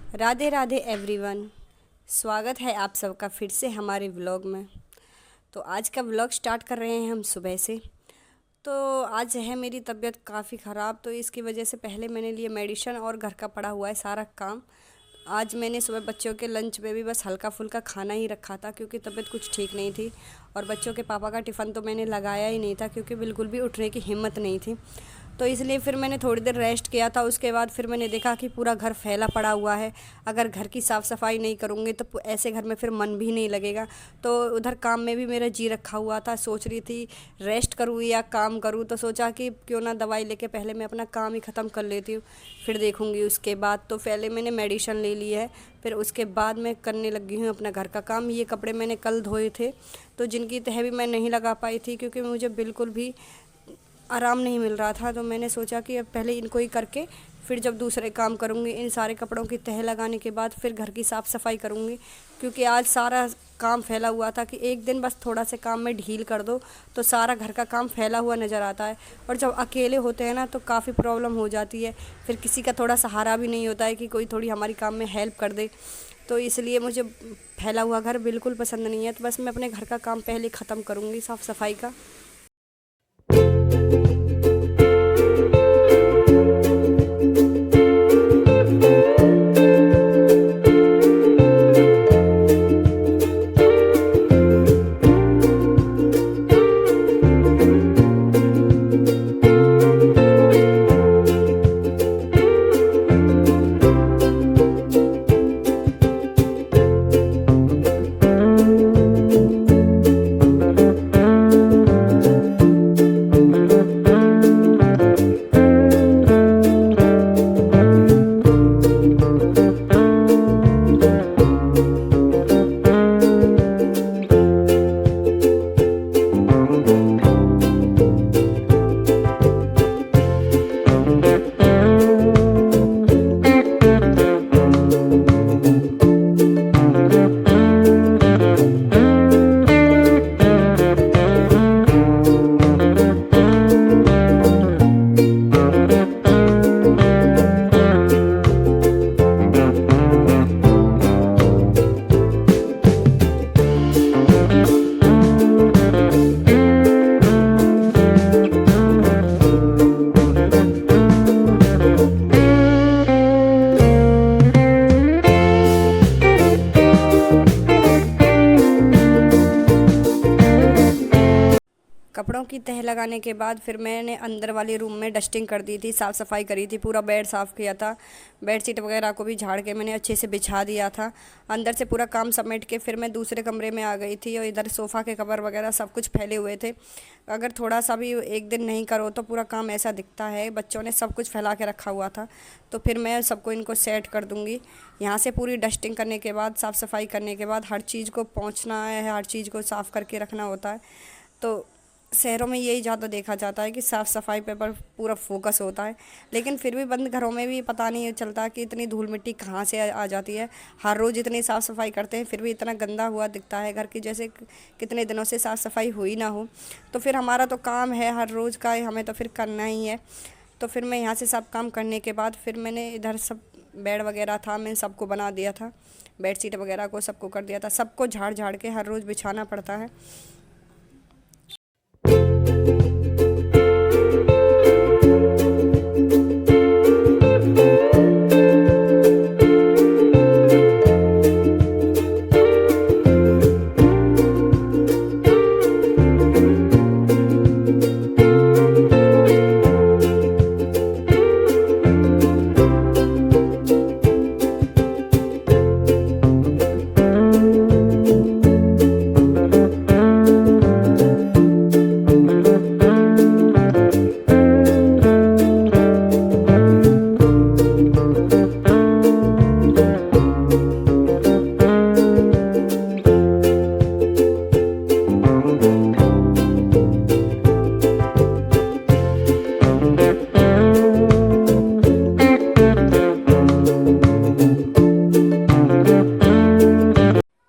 Radhe Radhe everyone. स्वागत है आप सबका फिर से हमारे व्लॉग में। तो आज का व्लॉग स्टार्ट कर रहे हैं हम सुबह से। तो आज है मेरी तबीयत काफ़ी ख़राब, तो इसकी वजह से पहले मैंने लिए मेडिसिन और घर का पड़ा हुआ है सारा काम। आज मैंने सुबह बच्चों के लंच में भी बस हल्का फुल्का खाना ही रखा था क्योंकि तबीयत कुछ ठीक नहीं थी। और बच्चों के पापा का टिफ़िन तो मैंने लगाया ही नहीं था क्योंकि बिल्कुल भी उठने की हिम्मत नहीं थी। तो इसलिए फिर मैंने थोड़ी देर रेस्ट किया था। उसके बाद फिर मैंने देखा कि पूरा घर फैला पड़ा हुआ है। अगर घर की साफ़ सफाई नहीं करूँगी तो ऐसे घर में फिर मन भी नहीं लगेगा। तो उधर काम में भी मेरा जी रखा हुआ था। सोच रही थी रेस्ट करूँ या काम करूँ, तो सोचा कि क्यों ना दवाई लेके पहले मैं अपना काम ही ख़त्म कर लेती हूँ, फिर देखूँगी उसके बाद। तो पहले मैंने मेडिसिन ले ली है, फिर उसके बाद मैं करने लगी हूँ अपना घर का काम। ये कपड़े मैंने कल धोए थे, तो जिनकी तह भी मैं नहीं लगा पाई थी क्योंकि मुझे बिल्कुल भी आराम नहीं मिल रहा था। तो मैंने सोचा कि अब पहले इनको ही करके फिर जब दूसरे काम करूँगी, इन सारे कपड़ों की तह लगाने के बाद फिर घर की साफ़ सफाई करूँगी। क्योंकि आज सारा काम फैला हुआ था कि एक दिन बस थोड़ा से काम में ढील कर दो तो सारा घर का काम फैला हुआ नज़र आता है। और जब अकेले होते हैं ना तो काफ़ी प्रॉब्लम हो जाती है, फिर किसी का थोड़ा सहारा भी नहीं होता है कि कोई थोड़ी हमारी काम में हेल्प कर दे। तो इसलिए मुझे फैला हुआ घर बिल्कुल पसंद नहीं है। तो बस मैं अपने घर का काम पहले ख़त्म करूँगी, साफ़ सफाई का। कपड़ों की तह लगाने के बाद फिर मैंने अंदर वाले रूम में डस्टिंग कर दी थी, साफ़ सफाई करी थी, पूरा बेड साफ़ किया था। बेडशीट वगैरह को भी झाड़ के मैंने अच्छे से बिछा दिया था। अंदर से पूरा काम समेट के फिर मैं दूसरे कमरे में आ गई थी और इधर सोफ़ा के कवर वगैरह सब कुछ फैले हुए थे। अगर थोड़ा सा भी एक दिन नहीं करो तो पूरा काम ऐसा दिखता है। बच्चों ने सब कुछ फैला के रखा हुआ था, तो फिर मैं सबको इनको सेट कर दूँगी। यहाँ से पूरी डस्टिंग करने के बाद, साफ़ सफाई करने के बाद हर चीज़ को पोंछना है, हर चीज़ को साफ़ करके रखना होता है। तो शहरों में यही ज़्यादा देखा जाता है कि साफ़ सफाई पे पर पूरा फोकस होता है, लेकिन फिर भी बंद घरों में भी पता नहीं चलता कि इतनी धूल मिट्टी कहाँ से आ जाती है। हर रोज़ इतनी साफ़ सफाई करते हैं फिर भी इतना गंदा हुआ दिखता है घर की, जैसे कितने दिनों से साफ़ सफाई हुई ना हो। तो फिर हमारा तो काम है हर रोज़ का, हमें तो फिर करना ही है। तो फिर मैं यहाँ से सब काम करने के बाद फिर मैंने इधर सब बेड वगैरह था, मैं सबको बना दिया था, बेडशीट वगैरह को सबको कर दिया था। सबको झाड़ झाड़ के हर रोज़ बिछाना पड़ता है।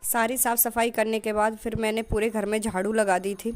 सारी साफ़ सफाई करने के बाद फिर मैंने पूरे घर में झाड़ू लगा दी थी।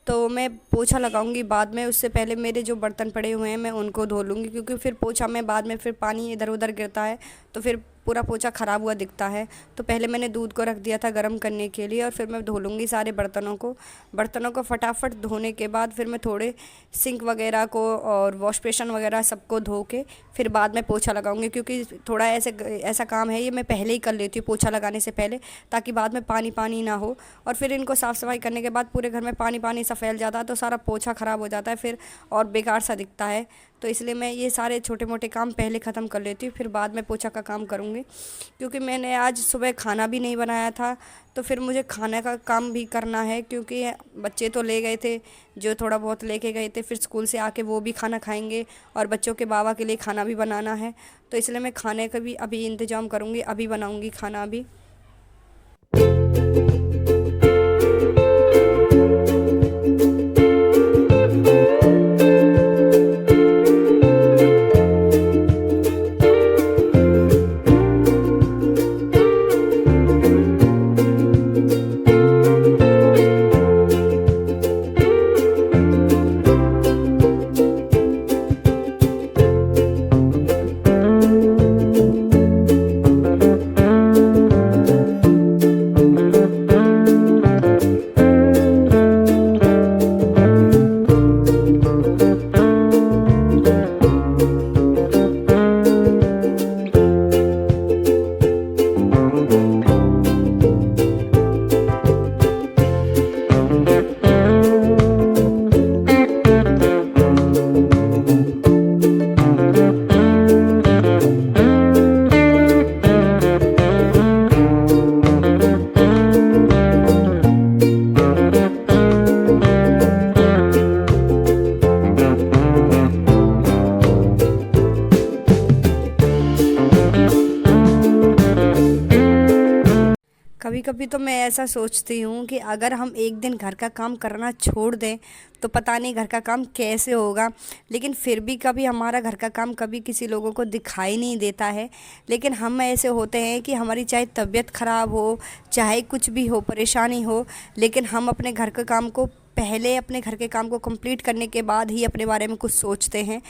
तो मैं पोछा लगाऊंगी बाद में, उससे पहले मेरे जो बर्तन पड़े हुए हैं मैं उनको धो लूँगी, क्योंकि फिर पोछा में बाद में फिर पानी इधर उधर गिरता है तो फिर पूरा पोछा ख़राब हुआ दिखता है। तो पहले मैंने दूध को रख दिया था गर्म करने के लिए और फिर मैं धो लूँगी सारे बर्तनों को फटाफट धोने के बाद फिर मैं थोड़े सिंक वगैरह को और वॉश बेसिन वगैरह सबको धो के फिर बाद में पोछा लगाऊंगी, क्योंकि थोड़ा ऐसा काम है ये मैं पहले ही कर लेती हूँ पोछा लगाने से पहले, ताकि बाद में पानी पानी ना हो। और फिर इनको साफ़ सफाई करने के बाद पूरे घर में पानी पानी सा फैल जाता है तो सारा पोछा ख़राब हो जाता है फिर और बेकार सा दिखता है। तो इसलिए मैं ये सारे छोटे मोटे काम पहले ख़त्म कर लेती हूँ, फिर बाद में पोछा का काम करूँगी। क्योंकि मैंने आज सुबह खाना भी नहीं बनाया था तो फिर मुझे खाने का काम भी करना है, क्योंकि बच्चे तो ले गए थे, जो थोड़ा बहुत लेके गए थे, फिर स्कूल से आके वो भी खाना खाएंगे और बच्चों के बाबा के लिए खाना भी बनाना है। तो इसलिए मैं खाने का भी अभी इंतज़ाम करूँगी, अभी बनाऊँगी खाना अभी। कभी कभी तो मैं ऐसा सोचती हूँ कि अगर हम एक दिन घर का काम करना छोड़ दें तो पता नहीं घर का काम कैसे होगा। लेकिन फिर भी कभी हमारा घर का काम कभी किसी लोगों को दिखाई नहीं देता है। लेकिन हम ऐसे होते हैं कि हमारी चाहे तबीयत ख़राब हो, चाहे कुछ भी हो, परेशानी हो, लेकिन हम अपने घर के काम को पहले अपने घर के काम को कंप्लीट करने के बाद ही अपने बारे में कुछ सोचते हैं।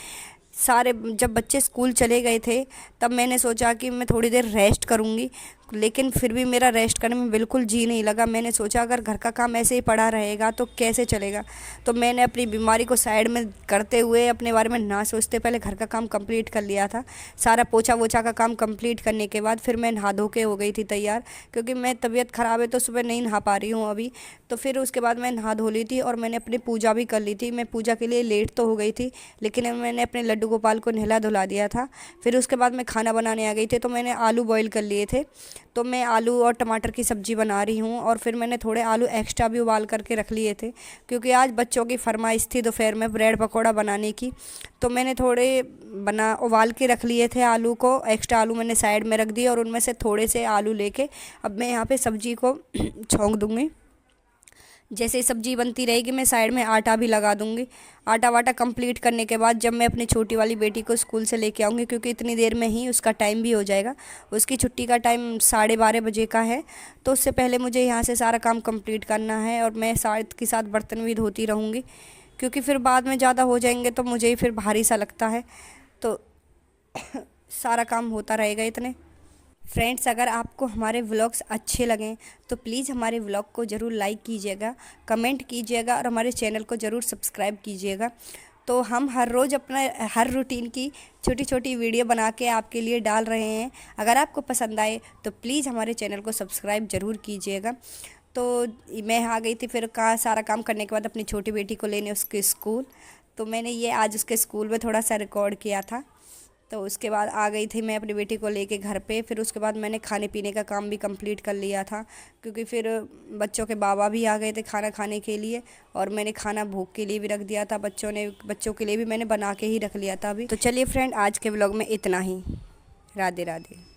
जब बच्चे स्कूल चले गए थे तब मैंने सोचा कि मैं थोड़ी देर रेस्ट करूँगी, लेकिन फिर भी मेरा रेस्ट करने में बिल्कुल जी नहीं लगा। मैंने सोचा अगर घर का काम ऐसे ही पड़ा रहेगा तो कैसे चलेगा। तो मैंने अपनी बीमारी को साइड में करते हुए अपने बारे में ना सोचते पहले घर का काम कंप्लीट कर लिया था। सारा पोछा वोछा का काम कंप्लीट करने के बाद फिर मैं नहा धो के हो गई थी तैयार, क्योंकि मैं तबीयत ख़राब है तो सुबह नहीं नहा पा रही हूँ अभी। तो फिर उसके बाद मैं नहा धो ली थी और मैंने अपनी पूजा भी कर ली थी। मैं पूजा के लिए लेट तो हो गई थी, लेकिन मैंने अपने लड्डू गोपाल को नहला धुला दिया था। फिर उसके बाद मैं खाना बनाने आ गई थी, तो मैंने आलू बॉईल कर लिए थे। तो मैं आलू और टमाटर की सब्ज़ी बना रही हूँ और फिर मैंने थोड़े आलू एक्स्ट्रा भी उबाल करके रख लिए थे, क्योंकि आज बच्चों की फरमाइश थी दोपहर में ब्रेड पकौड़ा बनाने की। तो मैंने थोड़े उबाल के रख लिए थे आलू को, एक्स्ट्रा आलू मैंने साइड में रख दिए और उनमें से थोड़े से आलू लेके अब मैं यहाँ पे सब्ज़ी को छौंक दूँगी। जैसे सब्ज़ी बनती रहेगी मैं साइड में आटा भी लगा दूँगी। आटा वाटा कंप्लीट करने के बाद जब मैं अपनी छोटी वाली बेटी को स्कूल से लेके आऊँगी, क्योंकि इतनी देर में ही उसका टाइम भी हो जाएगा, उसकी छुट्टी का टाइम 12:30 बजे का है। तो उससे पहले मुझे यहाँ से सारा काम कंप्लीट करना है और मैं साथ के साथ बर्तन भी धोती रहूँगी, क्योंकि फिर बाद में ज़्यादा हो जाएंगे तो मुझे ही फिर भारी सा लगता है। तो सारा काम होता रहेगा इतने। फ्रेंड्स, अगर आपको हमारे व्लॉग्स अच्छे लगें तो प्लीज़ हमारे व्लॉग को ज़रूर लाइक कीजिएगा, कमेंट कीजिएगा और हमारे चैनल को ज़रूर सब्सक्राइब कीजिएगा। तो हम हर रोज़ अपना हर रूटीन की छोटी छोटी वीडियो बना के आपके लिए डाल रहे हैं। अगर आपको पसंद आए तो प्लीज़ हमारे चैनल को सब्सक्राइब ज़रूर कीजिएगा। तो मैं आ गई थी फिर सारा काम करने के बाद अपनी छोटी बेटी को लेने उसके स्कूल। तो मैंने ये आज उसके स्कूल में थोड़ा सा रिकॉर्ड किया था। तो उसके बाद आ गई थी मैं अपनी बेटी को लेके घर पे। फिर उसके बाद मैंने खाने पीने का काम भी कंप्लीट कर लिया था, क्योंकि फिर बच्चों के बाबा भी आ गए थे खाना खाने के लिए और मैंने खाना भूख के लिए भी रख दिया था। बच्चों के लिए भी मैंने बना के ही रख लिया था अभी। तो चलिए फ्रेंड, आज के व्लॉग में इतना ही। राधे राधे।